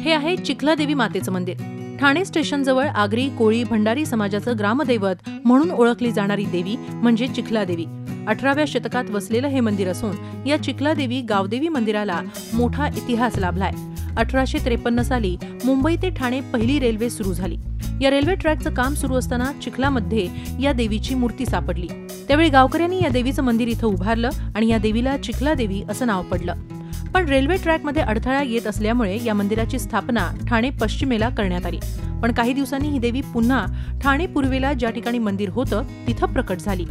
हे आहे चिखलादेवी मातेचं मंदिर। ठाणे स्टेशन जवळ आगरी कोळी भंडारी समाजाचं ग्रामदैवत म्हणून ओळखली जाणारी देवी म्हणजे चिखलादेवी। 18व्या शतकात वसलेलं हे मंदिर असून या चिखलादेवी गावदेवी मंदिराला मोठा इतिहास लाभलाय। 1853 साली मुंबई ते ठाणे पहिली रेल्वे सुरू झाली। या रेल्वे ट्रॅकचं काम सुरू असताना चिखलामध्ये या देवीची मूर्ती सापडली। त्यावेळी गावकऱ्यांनी या देवीचं मंदिर इथं उभारलं आणि या देवीला चिखलादेवी असं नाव पडलं। पण रेल्वे ट्रॅकमध्ये अडथळा येत असल्यामुळे या मंदिराची स्थापना ठाणे पश्चिमेला करण्यात आली। पण काही दिवसांनी ही देवी पुन्हा ठाणे पूर्वेला ज्या ठिकाणी मंदिर होतं तिथं प्रकट झाली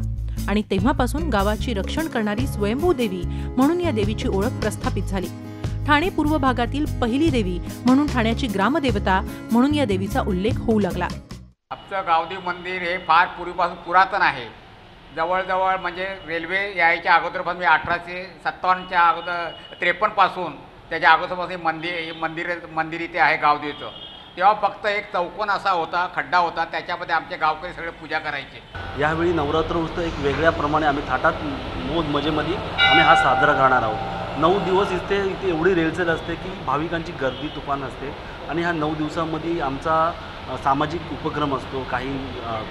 आणि तेव्हापासून गावाची रक्षण करणारी स्वयंभू देवी म्हणून या देवीची ओळख प्रस्थापित झाली। ठाणे पूर्व भागातील पहिली देवी म्हणून ठाण्याची ग्रामदेवता म्हणून या देवीचा उल्लेख होऊ लागला। आमचं गावदेवी मंदिर हे फार पूर्वीपासून पुरातन आहे। जवळजवळ म्हणजे रेल्वे यायच्या अगोदरपासून 1857च्या अगोदर 53 पासून त्याच्या अगोदरपासून मंदिर इथे आहे गावदेवीचं। तेव्हा फक्त एक चौकोन असा होता, खड्डा होता, त्याच्यामध्ये आमचे गावकरी सगळे पूजा करायचे। यावेळी नवरात्र उत्सव एक वेगळ्या प्रमाणे आम्ही थाटात मोज मजेमध्ये आम्ही हा साजरा करणार आहोत। 9 दिवस इथे एवढी रेलचेल असते की भाविकांची गर्दी तुफान असते आणि ह्या 9 दिवसांमध्ये आमचा सामाजिक उपक्रम असतो। काही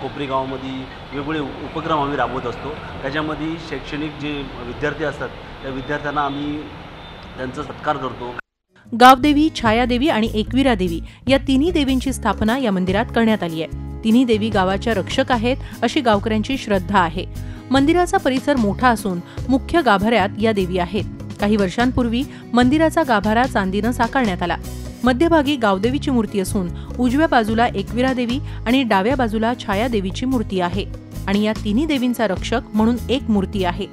कोपरी गावामध्ये वेगवेगळे उपक्रम आम्ही राबवत असतो। त्याच्यामध्ये शैक्षणिक जे विद्यार्थी असतात त्या विद्यार्थ्यांना आम्ही त्यांचा सत्कार करतो। गावदेवी, छायादेवी आणि एकविरा देवी या तिन्ही देवींची स्थापना या मंदिरात करण्यात आली आहे। तिन्ही देवी गावाच्या रक्षक आहेत अशी गावकऱ्यांची श्रद्धा आहे। मंदिराचा परिसर मोठा असून मुख्य गाभाऱ्यात या देवी आहेत। काही वर्षांपूर्वी मंदिराचा गाभारा चांदीनं साकारण्यात आला। मध्यभागी गावदेवीची मूर्ती असून उजव्या बाजूला एकविरा देवी आणि डाव्या बाजूला छायादेवीची मूर्ती आहे आणि या तिन्ही देवींचा रक्षक म्हणून एक मूर्ती आहे।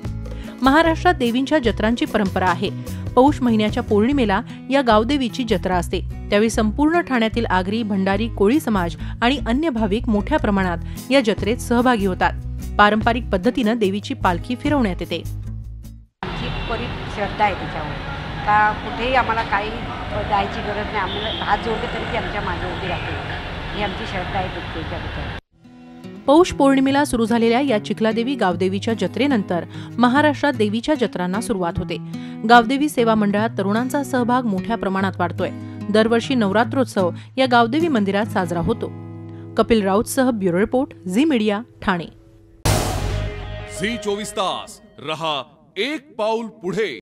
महाराष्ट्रात देवींच्या जत्रांची परंपरा आहे। पौष महिन्याच्या पौर्णिमेला या गावदेवीची जत्रा असते। त्यावेळी संपूर्ण ठाण्यातील आगरी, भंडारी, कोळी समाज आणि अन्य भाविक मोठ्या प्रमाणात या जत्रेत सहभागी होतात। पारंपरिक पद्धतीनं देवीची पालखी फिरवण्यात येते। आमची परिपूर्ण श्रद्धा आहे त्याच्यावर का कुठेही आम्हाला काही जायची गरज नाही। आम्हाला हात जोडले तरी ती आमच्या मागे उभी राहते। ही आमची श्रद्धा आहे त्याच्याबद्दल। पौष पौर्णिमेला सुरू झालेल्या या चिखलादेवी गावदेवीच्या जत्रेनंतर महाराष्ट्रात देवीच्या जत्रांना सुरुवात होते। गावदेवी सेवा मंडळात तरुणांचा सहभाग मोठ्या प्रमाणात वाढतोय। दरवर्षी नवरात्रोत्सव या गावदेवी मंदिरात साजरा होतो। कपिल राऊतसह bureau report, Zee media, Thane. Zee 24 तास रहा एक पाऊल पुढे।